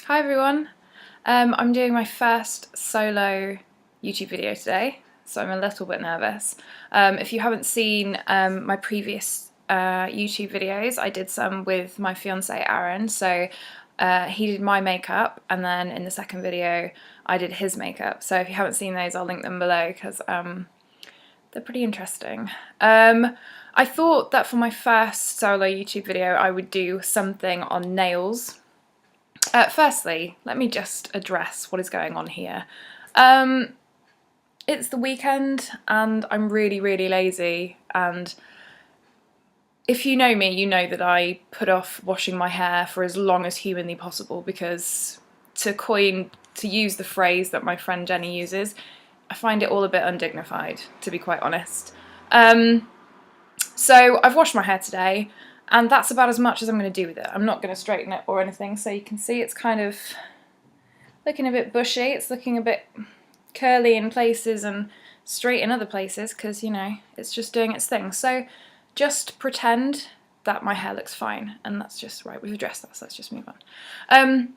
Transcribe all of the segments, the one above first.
Hi everyone, I'm doing my first solo YouTube video today, so I'm a little bit nervous. If you haven't seen my previous YouTube videos, I did some with my fiance Aaron, so he did my makeup, and then in the second video I did his makeup. So if you haven't seen those, I'll link them below because they're pretty interesting. I thought that for my first solo YouTube video I would do something on nails. Firstly, let me just address what is going on here. It's the weekend and I'm really lazy, and if you know me, you know that I put off washing my hair for as long as humanly possible because, to use the phrase that my friend Jenny uses, I find it all a bit undignified, to be quite honest. So I've washed my hair today, and that's about as much as I'm going to do with it. I'm not going to straighten it or anything, so you can see it's kind of looking a bit bushy. It's looking a bit curly in places and straight in other places because, you know, it's just doing its thing. So just pretend that my hair looks fine, and that's just right. We've addressed that, so let's just move on.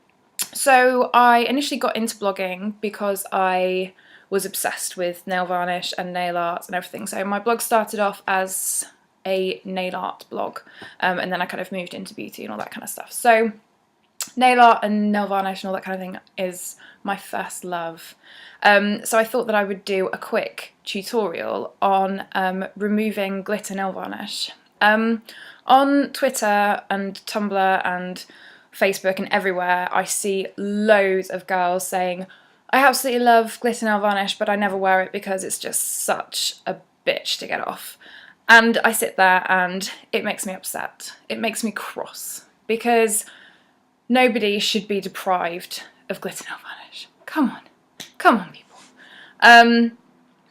So I initially got into blogging because I was obsessed with nail varnish and nail art and everything. So my blog started off as a nail art blog, and then I kind of moved into beauty and all that kind of stuff. So nail art and nail varnish and all that kind of thing is my first love. So I thought that I would do a quick tutorial on removing glitter nail varnish. On Twitter and Tumblr and Facebook and everywhere, I see loads of girls saying, I absolutely love glitter nail varnish, but I never wear it because it's just such a bitch to get off. And I sit there and it makes me upset. It makes me cross because nobody should be deprived of glitter nail varnish. Come on people.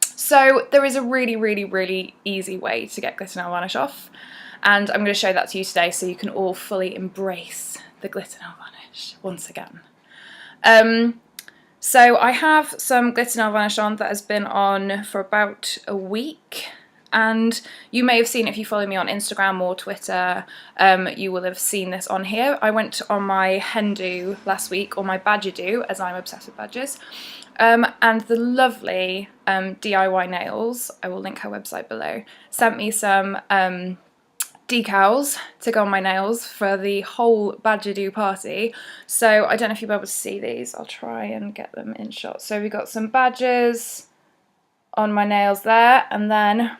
So there is a really easy way to get glitter nail varnish off, and I'm going to show that to you today so you can all fully embrace the glitter nail varnish once again. So I have some glitter nail varnish on that has been on for about a week, and you may have seen, if you follow me on Instagram or Twitter, you will have seen this on here. I went on my hen do last week, or my badger do, as I'm obsessed with badgers, and the lovely DIY Nails, I will link her website below, sent me some decals to go on my nails for the whole badger do party. So I don't know if you'll be able to see these. I'll try and get them in shot. So we got some badgers on my nails there, and then,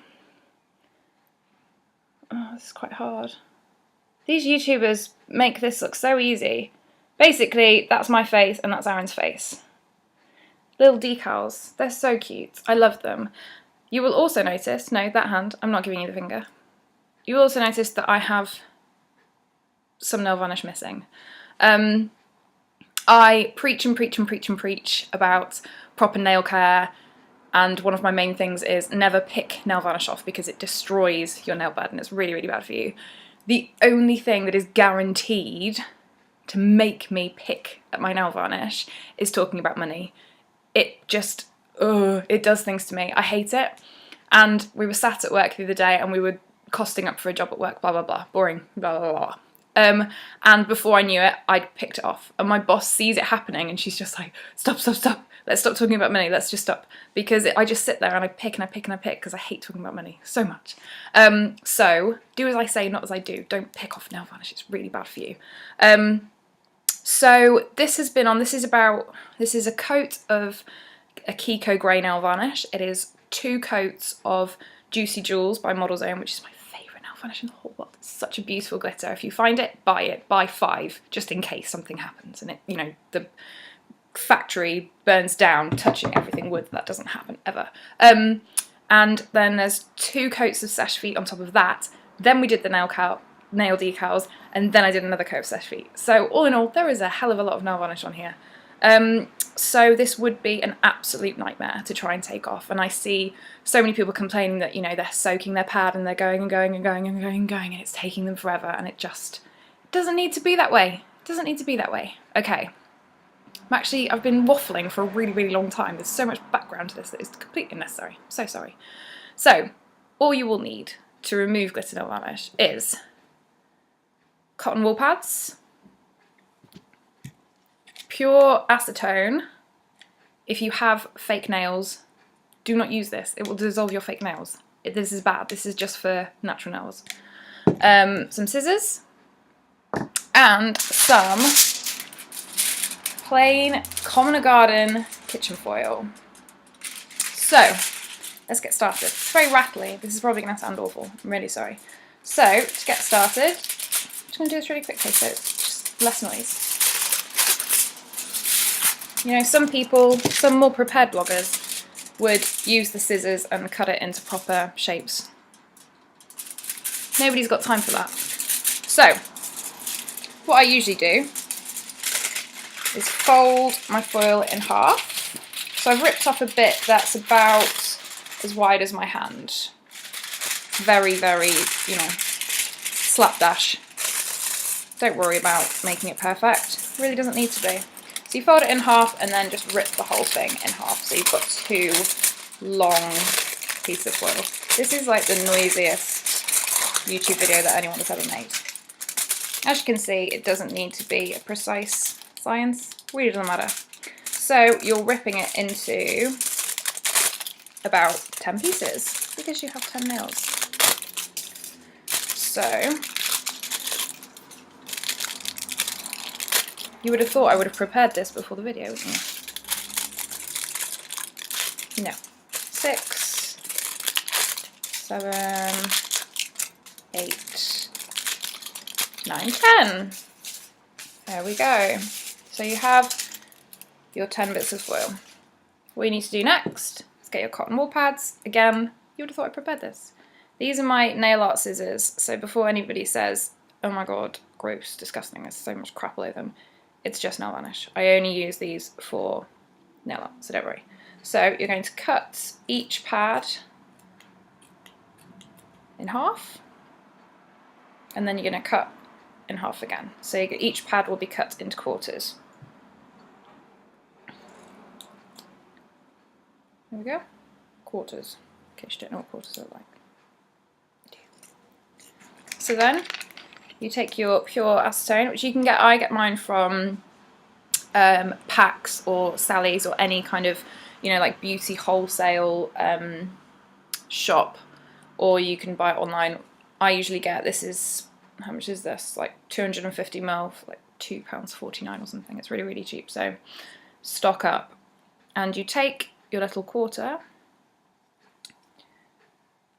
oh, this is quite hard. These YouTubers make this look so easy. Basically, that's my face and that's Aaron's face. Little decals. They're so cute. I love them. You will also notice, no, that hand, I'm not giving you the finger. You will also notice that I have some nail varnish missing. I preach about proper nail care, and one of my main things is never pick nail varnish off because it destroys your nail bed and it's really bad for you. The only thing that is guaranteed to make me pick at my nail varnish is talking about money. It just, it does things to me. I hate it. And we were sat at work the other day and we were costing up for a job at work, blah blah, boring, blah blah blah. And before I knew it, I'd picked it off, and my boss sees it happening and she's just like, stop, let's stop talking about money, let's just stop, because I just sit there and I pick because I hate talking about money so much. So do as I say, not as I do. Don't pick off nail varnish, it's really bad for you. So this has been on, this is a coat of a Kiko grey nail varnish. It is 2 coats of Juicy Jewels by Model Zone, which is my favourite nail varnish in the whole world. It's such a beautiful glitter. If you find it, buy 5, just in case something happens and it, you know, the factory burns down touching everything wood. That doesn't happen ever. And then there's 2 coats of Seche Vite on top of that. Then we did the nail decals, and then I did another coat of Seche Vite. So all in all, there is a hell of a lot of nail varnish on here. So this would be an absolute nightmare to try and take off, and I see so many people complaining that, you know, they're soaking their pad and they're going and it's taking them forever, and it just doesn't need to be that way. It doesn't need to be that way. Okay. I've been waffling for a really long time. There's so much background to this that is completely unnecessary. I'm so sorry. So, all you will need to remove glitter nail varnish is cotton wool pads, pure acetone. If you have fake nails, do not use this. It will dissolve your fake nails. This is bad. This is just for natural nails. Some scissors and some plain Common Garden kitchen foil. So let's get started. It's very rattly. This is probably going to sound awful. I'm really sorry. So to get started, I'm just going to do this really quickly so it's just less noise. You know, some people, some more prepared bloggers would use the scissors and cut it into proper shapes. Nobody's got time for that. So what I usually do is fold my foil in half. So I've ripped off a bit that's about as wide as my hand. Very, very, you know, slapdash. Don't worry about making it perfect. It really doesn't need to be. So you fold it in half and then just rip the whole thing in half. So you've got two long pieces of foil. This is like the noisiest YouTube video that anyone has ever made. As you can see, it doesn't need to be a precise science. It really doesn't matter. So you're ripping it into about 10 pieces because you have 10 nails. So you would have thought I would have prepared this before the video, wouldn't you? No. 6, 7, 8, 9, 10. There we go. So you have your 10 bits of foil. What you need to do next is get your cotton wool pads. Again, you would have thought I prepared this. These are my nail art scissors, so before anybody says, oh my god, gross, disgusting, there's so much crap all over them, it's just nail varnish. I only use these for nail art, so don't worry. So you're going to cut each pad in half, and then you're going to cut in half again. So each pad will be cut into quarters. There we go. Quarters, in case you don't know what quarters look like. So then you take your pure acetone, which you can get, I get mine from Packs or Sally's or any kind of, you know, like beauty wholesale shop, or you can buy it online. I usually get, this is, how much is this? Like 250ml for like £2.49 or something. It's really, really cheap. So stock up. And you take your little quarter,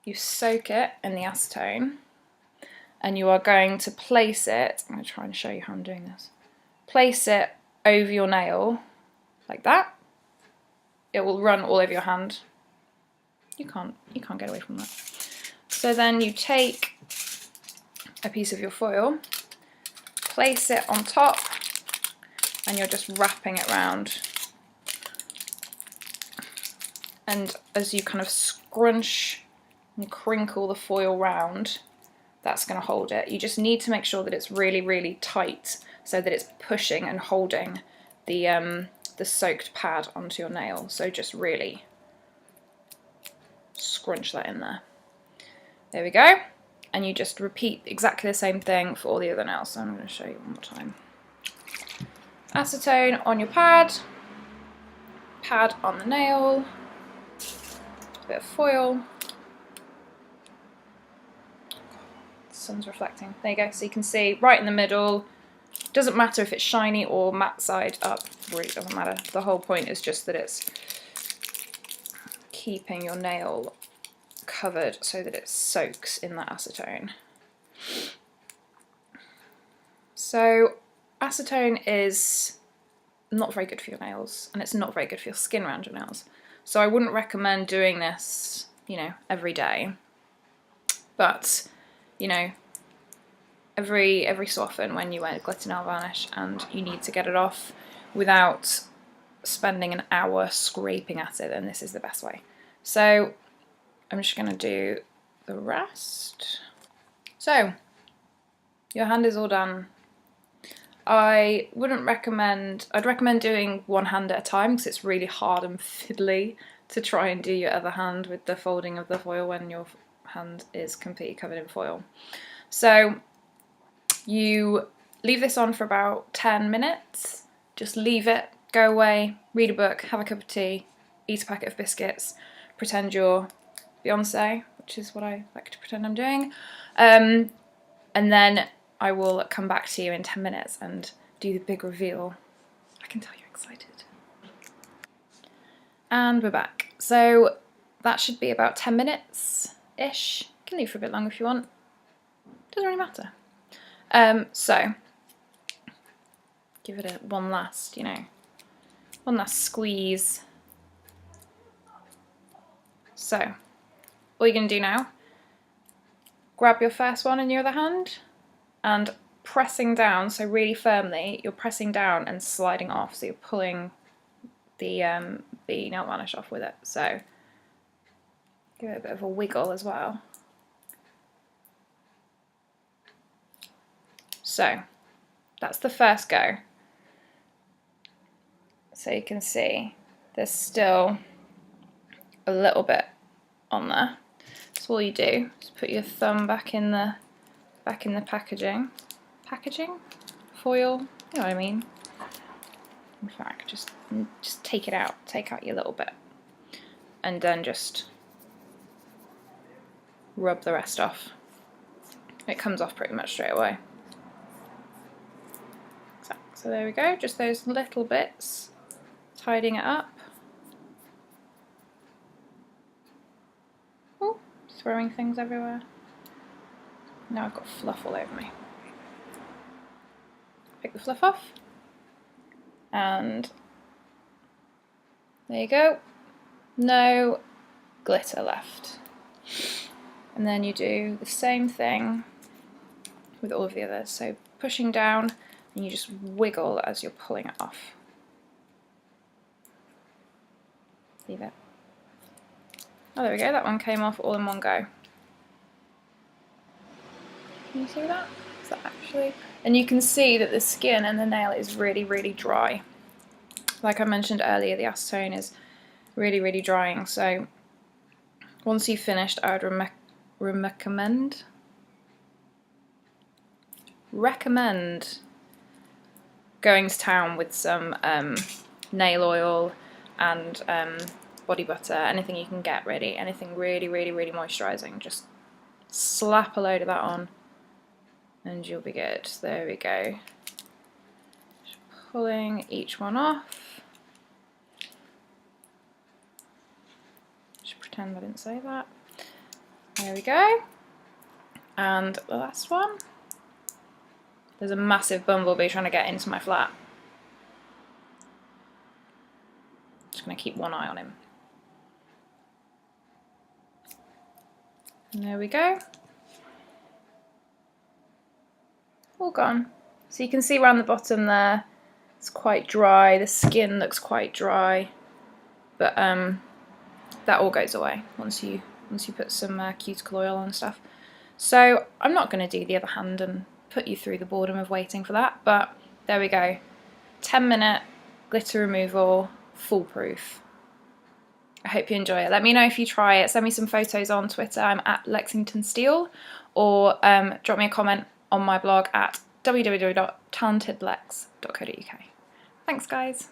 you soak it in the acetone, and you are going to place it, I'm going to try and show you how I'm doing this, place it over your nail, like that. It will run all over your hand. You can't get away from that. So then you take a piece of your foil, place it on top, and you're just wrapping it around. And as you kind of scrunch and crinkle the foil round, that's going to hold it. You just need to make sure that it's really, really tight so that it's pushing and holding the soaked pad onto your nail. So just really scrunch that in there. There we go. And you just repeat exactly the same thing for all the other nails. So I'm going to show you one more time. Acetone on your pad, pad on the nail, a bit of foil. Sun's reflecting. There you go. So you can see right in the middle. Doesn't matter if it's shiny or matte side up. Really doesn't matter. The whole point is just that it's keeping your nail covered so that it soaks in that acetone. So acetone is not very good for your nails, and it's not very good for your skin around your nails. So I wouldn't recommend doing this, you know, every day. But you know, every so often when you wear glitter nail varnish and you need to get it off without spending an hour scraping at it, then this is the best way. So I'm just going to do the rest. So your hand is all done. I'd recommend doing one hand at a time because it's really hard and fiddly to try and do your other hand with the folding of the foil when your hand is completely covered in foil. So you leave this on for about 10 minutes. just leave it, go away, read a book, have a cup of tea, eat a packet of biscuits, pretend you're Beyonce, which is what I like to pretend I'm doing, and then I will come back to you in 10 minutes and do the big reveal. I can tell you're excited. And we're back. So that should be about 10 minutes-ish. You can leave for a bit longer if you want. Doesn't really matter. So give it one last, one last squeeze. So all you're going to do now, grab your first one in your other hand and pressing down, so really firmly, you're pressing down and sliding off, so you're pulling the nail varnish off with it. So give it a bit of a wiggle as well. So that's the first go. So you can see there's still a little bit on there. So all you do is put your thumb back in the packaging, foil, you know what I mean. In fact, just take it out, take out your little bit, and then just rub the rest off. It comes off pretty much straight away. So there we go, just those little bits, tidying it up. Oh, throwing things everywhere. Now I've got fluff all over me. Pick the fluff off. And there you go. No glitter left. And then you do the same thing with all of the others. So pushing down, and you just wiggle as you're pulling it off. Leave it. Oh, there we go, that one came off all in one go. Can you see that? Is that actually? And you can see that the skin and the nail is really, really dry. Like I mentioned earlier, the acetone is really, really drying. So once you've finished, I would recommend going to town with some nail oil and body butter, anything you can get really, anything really, really, really moisturising. Just slap a load of that on and you'll be good. There we go. Just pulling each one off. Just pretend I didn't say that. There we go. And the last one. There's a massive bumblebee trying to get into my flat. Just going to keep one eye on him. And there we go. All gone. So you can see around the bottom there, it's quite dry. The skin looks quite dry, but that all goes away once you put some cuticle oil on and stuff. So I'm not going to do the other hand and put you through the boredom of waiting for that, but there we go. 10-minute glitter removal, foolproof. I hope you enjoy it. Let me know if you try it. Send me some photos on Twitter. I'm at Lexington Steel, or drop me a comment on my blog at www.talentedlex.co.uk. Thanks, guys.